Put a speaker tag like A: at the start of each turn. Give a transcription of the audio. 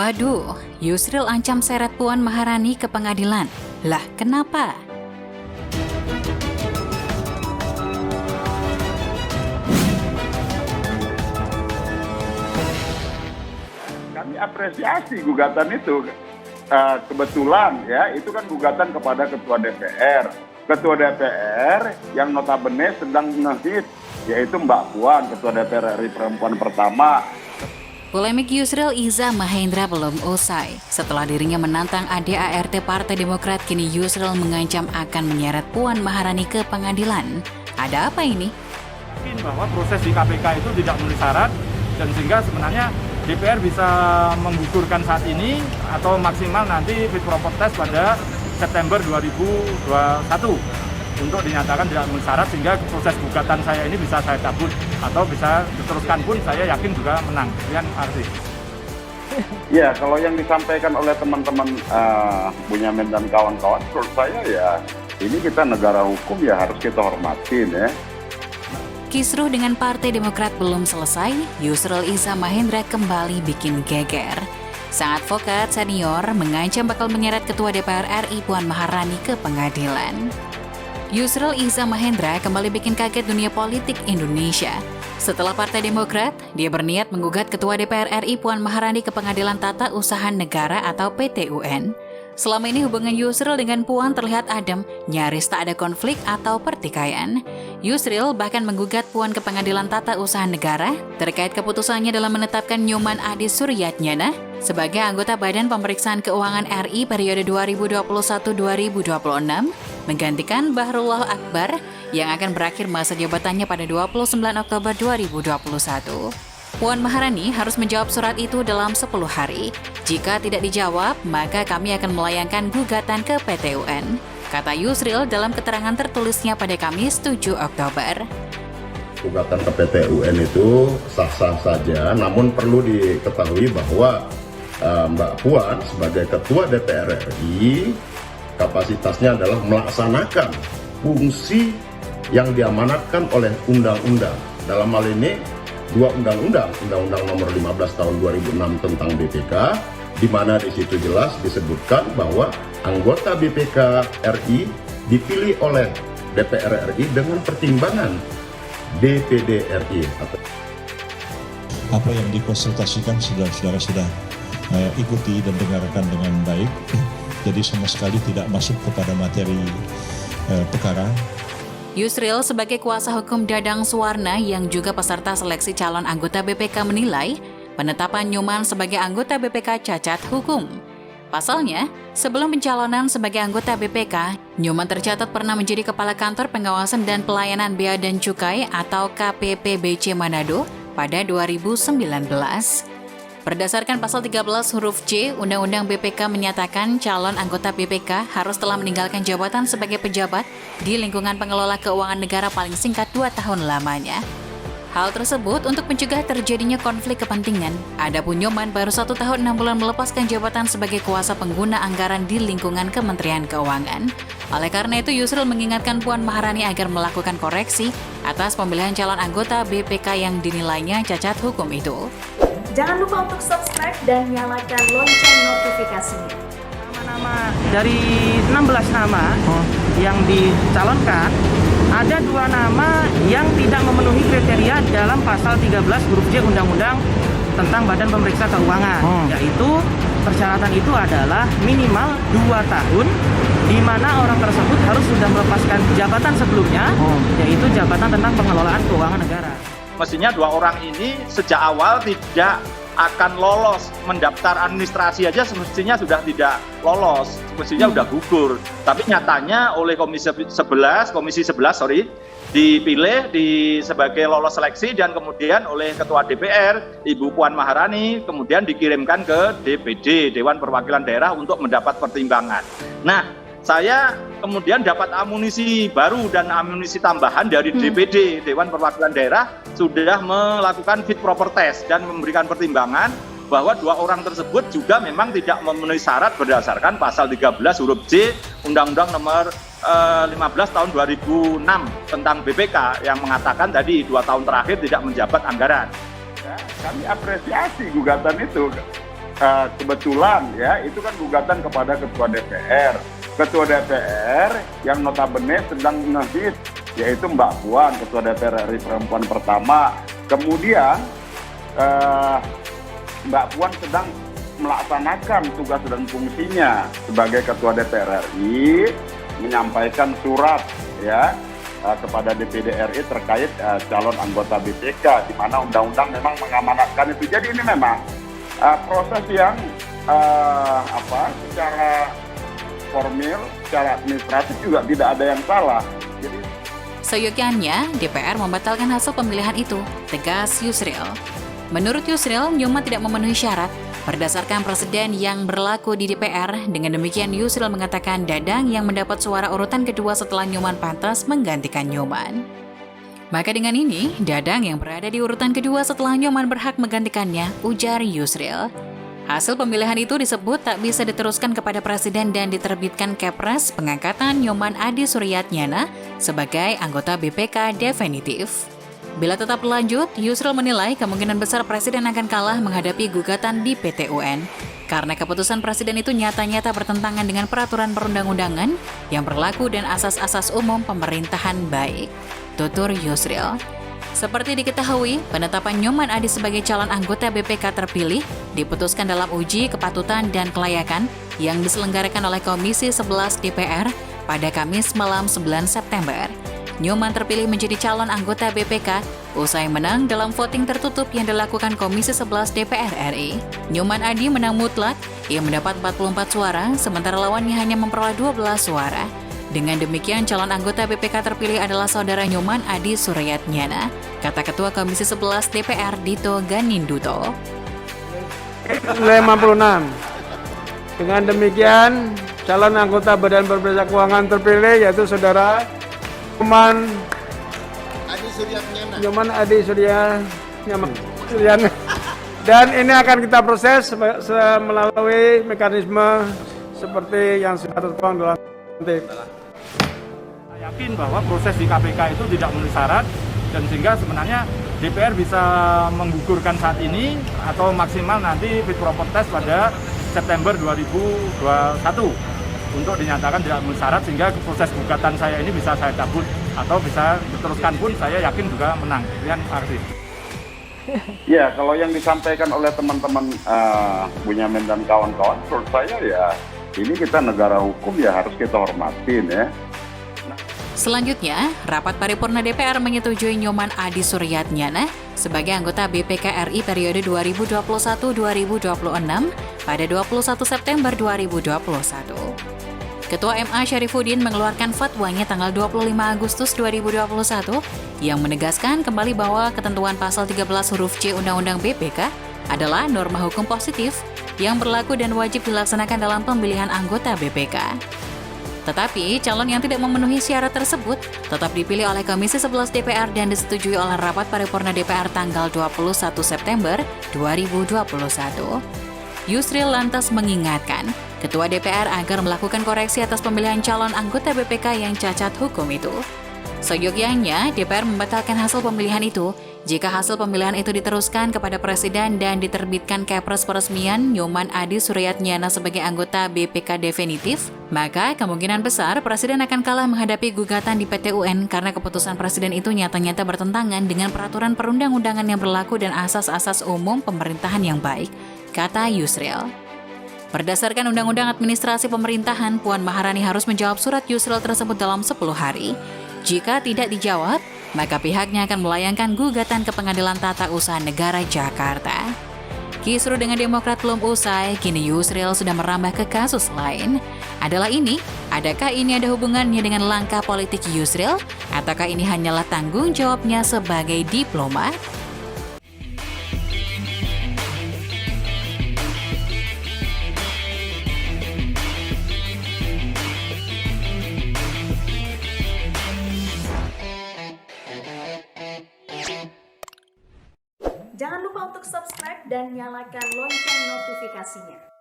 A: Aduh, Yusril ancam seret Puan Maharani ke pengadilan. Lah, kenapa?
B: Kami apresiasi gugatan itu. Kebetulan ya, itu kan gugatan kepada Ketua DPR. Ketua DPR yang notabene sedang ngehit, yaitu Mbak Puan, Ketua DPR RI perempuan pertama.
A: Polemik Yusril Iza Mahendra belum usai. Setelah dirinya menantang ADART Partai Demokrat, kini Yusril mengancam akan menyeret Puan Maharani ke pengadilan. Ada apa ini?
C: Mungkin bahwa proses di KPK itu tidak memenuhi syarat dan sehingga sebenarnya DPR bisa menggugurkan saat ini atau maksimal nanti fit proper test pada September 2021 untuk dinyatakan tidak memenuhi syarat sehingga proses gugatan saya ini bisa saya cabut atau bisa diteruskan pun saya yakin juga menang. Sekian arti.
B: Ya, kalau yang disampaikan oleh teman-teman Bunyamin dan kawan-kawan, menurut saya ya ini kita negara hukum ya harus kita hormatin ya.
A: Kisruh dengan Partai Demokrat belum selesai, Yusril Iza Mahendra kembali bikin geger. Sang advokat senior mengancam bakal menyeret Ketua DPR RI Puan Maharani ke pengadilan. Yusril Iza Mahendra kembali bikin kaget dunia politik Indonesia. Setelah Partai Demokrat, dia berniat menggugat Ketua DPR RI Puan Maharani ke Pengadilan Tata Usaha Negara atau PT UN. Selama ini hubungan Yusril dengan Puan terlihat adem, nyaris tak ada konflik atau pertikaian. Yusril bahkan menggugat Puan ke Pengadilan Tata Usaha Negara terkait keputusannya dalam menetapkan Nyoman Adi Suryatnyana sebagai anggota Badan Pemeriksaan Keuangan RI periode 2021-2026, menggantikan Bahrullah Akbar yang akan berakhir masa jabatannya pada 29 Oktober 2021. Puan Maharani harus menjawab surat itu dalam 10 hari. Jika tidak dijawab, maka kami akan melayangkan gugatan ke PT UN, kata Yusril dalam keterangan tertulisnya pada Kamis 7 Oktober.
D: Gugatan ke PT UN itu sah-sah saja, namun perlu diketahui bahwa Mbak Puan sebagai Ketua DPR RI kapasitasnya adalah melaksanakan fungsi yang diamanatkan oleh undang-undang. Dalam hal ini dua undang-undang, Undang-Undang Nomor 15 Tahun 2006 tentang BPK, di mana di situ jelas disebutkan bahwa anggota BPK RI dipilih oleh DPR RI dengan pertimbangan DPD RI.
E: Apa yang dikonsultasikan saudara-saudara sudah ikuti dan dengarkan dengan baik, jadi sama sekali tidak masuk kepada materi perkara.
A: Yusril sebagai kuasa hukum Dadang Suwarna yang juga peserta seleksi calon anggota BPK menilai penetapan Nyoman sebagai anggota BPK cacat hukum. Pasalnya, sebelum pencalonan sebagai anggota BPK, Nyoman tercatat pernah menjadi Kepala Kantor Pengawasan dan Pelayanan Bea dan Cukai atau KPPBC Manado pada 2019. Berdasarkan pasal 13 huruf C, Undang-Undang BPK menyatakan calon anggota BPK harus telah meninggalkan jabatan sebagai pejabat di lingkungan pengelola keuangan negara paling singkat 2 tahun lamanya. Hal tersebut untuk mencegah terjadinya konflik kepentingan. Adapun Nyoman baru 1 tahun 6 bulan melepaskan jabatan sebagai kuasa pengguna anggaran di lingkungan Kementerian Keuangan. Oleh karena itu, Yusril mengingatkan Puan Maharani agar melakukan koreksi atas pemilihan calon anggota BPK yang dinilainya cacat hukum itu.
F: Jangan lupa untuk subscribe dan nyalakan lonceng notifikasinya.
G: Nama-nama dari 16 nama yang dicalonkan, ada 2 nama yang tidak memenuhi kriteria dalam pasal 13 huruf C Undang-Undang tentang Badan Pemeriksa Keuangan, yaitu persyaratan itu adalah minimal 2 tahun di mana orang tersebut harus sudah melepaskan jabatan sebelumnya, yaitu jabatan tentang pengelolaan keuangan negara.
H: Mestinya 2 orang ini sejak awal tidak akan lolos, mendaftar administrasi aja semestinya sudah tidak lolos, mestinya sudah gugur. Tapi nyatanya oleh Komisi 11 dipilih sebagai lolos seleksi dan kemudian oleh Ketua DPR Ibu Puan Maharani kemudian dikirimkan ke DPD Dewan Perwakilan Daerah untuk mendapat pertimbangan. Nah, saya kemudian dapat amunisi baru dan amunisi tambahan dari DPD Dewan Perwakilan Daerah sudah melakukan fit proper test dan memberikan pertimbangan bahwa 2 orang tersebut juga memang tidak memenuhi syarat berdasarkan pasal 13 huruf C Undang-Undang Nomor 15 Tahun 2006 tentang BPK yang mengatakan tadi 2 tahun terakhir tidak menjabat anggaran.
B: Ya, kami apresiasi gugatan itu. kebetulan ya itu kan gugatan kepada ketua DPR yang notabene sedang ngehit, yaitu Mbak Puan, ketua DPR RI perempuan pertama. Kemudian Mbak Puan sedang melaksanakan tugas dan fungsinya sebagai ketua DPR RI, menyampaikan surat ya kepada DPD RI terkait calon anggota BPK, di mana undang-undang memang mengamanatkan itu. Jadi ini memang proses yang secara formil, secara administratif juga tidak ada yang salah. Jadi
A: seyogyanya, DPR membatalkan hasil pemilihan itu, tegas Yusril. Menurut Yusril, Nyoman tidak memenuhi syarat berdasarkan presiden yang berlaku di DPR. Dengan demikian, Yusril mengatakan Dadang yang mendapat suara urutan kedua setelah Nyoman pantas menggantikan Nyoman. Maka dengan ini, Dadang yang berada di urutan kedua setelah Nyoman berhak menggantikannya, ujar Yusril. Hasil pemilihan itu disebut tak bisa diteruskan kepada presiden dan diterbitkan Kepres pengangkatan Nyoman Adi Suryatnyana sebagai anggota BPK definitif. Bila tetap berlanjut, Yusril menilai kemungkinan besar presiden akan kalah menghadapi gugatan di PT UN. Karena keputusan presiden itu nyata-nyata bertentangan dengan peraturan perundang-undangan yang berlaku dan asas-asas umum pemerintahan baik, tutur Yusril. Seperti diketahui, penetapan Nyoman Adi sebagai calon anggota BPK terpilih diputuskan dalam uji kepatutan dan kelayakan yang diselenggarakan oleh Komisi 11 DPR pada Kamis malam 9 September. Nyoman terpilih menjadi calon anggota BPK usai menang dalam voting tertutup yang dilakukan Komisi 11 DPR RI. Nyoman Adi menang mutlak, ia mendapat 44 suara, sementara lawannya hanya memperoleh 12 suara. Dengan demikian, calon anggota BPK terpilih adalah saudara Nyoman Adi Suryatnyana, kata Ketua Komisi 11 DPR Dito Ganinduto.
I: 56. Dengan demikian, calon anggota Badan Pemeriksa Keuangan terpilih yaitu saudara Nyoman Adi Suryatnyana. Dan ini akan kita proses melalui mekanisme seperti yang sudah tertuang dalam nanti.
C: Saya yakin bahwa proses di KPK itu tidak memenuhi syarat dan sehingga sebenarnya DPR bisa menggugurkan saat ini atau maksimal nanti fit proper test pada September 2021. Untuk dinyatakan tidak memenuhi syarat sehingga proses gugatan saya ini bisa saya cabut atau bisa diteruskan pun saya yakin juga menang. Sekian, terima
B: ya, kalau yang disampaikan oleh teman-teman Bunyamin dan kawan-kawan, menurut saya ya ini kita negara hukum ya harus kita hormatin ya.
A: Selanjutnya, rapat paripurna DPR menyetujui Nyoman Adi Suryatnyana sebagai anggota BPK RI periode 2021-2026 pada 21 September 2021. Ketua MA Syarifuddin mengeluarkan fatwanya tanggal 25 Agustus 2021 yang menegaskan kembali bahwa ketentuan pasal 13 huruf C Undang-Undang BPK adalah norma hukum positif yang berlaku dan wajib dilaksanakan dalam pemilihan anggota BPK. Tetapi, calon yang tidak memenuhi syarat tersebut tetap dipilih oleh Komisi 11 DPR dan disetujui oleh rapat paripurna DPR tanggal 21 September 2021. Yusril lantas mengingatkan Ketua DPR agar melakukan koreksi atas pemilihan calon anggota BPK yang cacat hukum itu. Seyogyanya, DPR membatalkan hasil pemilihan itu jika hasil pemilihan itu diteruskan kepada Presiden dan diterbitkan Kepres peresmian Nyoman Adi Suryatnyana sebagai anggota BPK definitif, maka kemungkinan besar Presiden akan kalah menghadapi gugatan di PT UN karena keputusan Presiden itu nyata-nyata bertentangan dengan peraturan perundang-undangan yang berlaku dan asas-asas umum pemerintahan yang baik, kata Yusril. Berdasarkan Undang-Undang Administrasi Pemerintahan, Puan Maharani harus menjawab surat Yusril tersebut dalam 10 hari. Jika tidak dijawab, maka pihaknya akan melayangkan gugatan ke Pengadilan Tata Usaha Negara Jakarta. Kisruh dengan Demokrat belum usai, kini Yusril sudah merambah ke kasus lain. Adakah ini ada hubungannya dengan langkah politik Yusril? Ataukah ini hanyalah tanggung jawabnya sebagai diplomat?
F: Jangan lupa untuk subscribe dan nyalakan lonceng notifikasinya.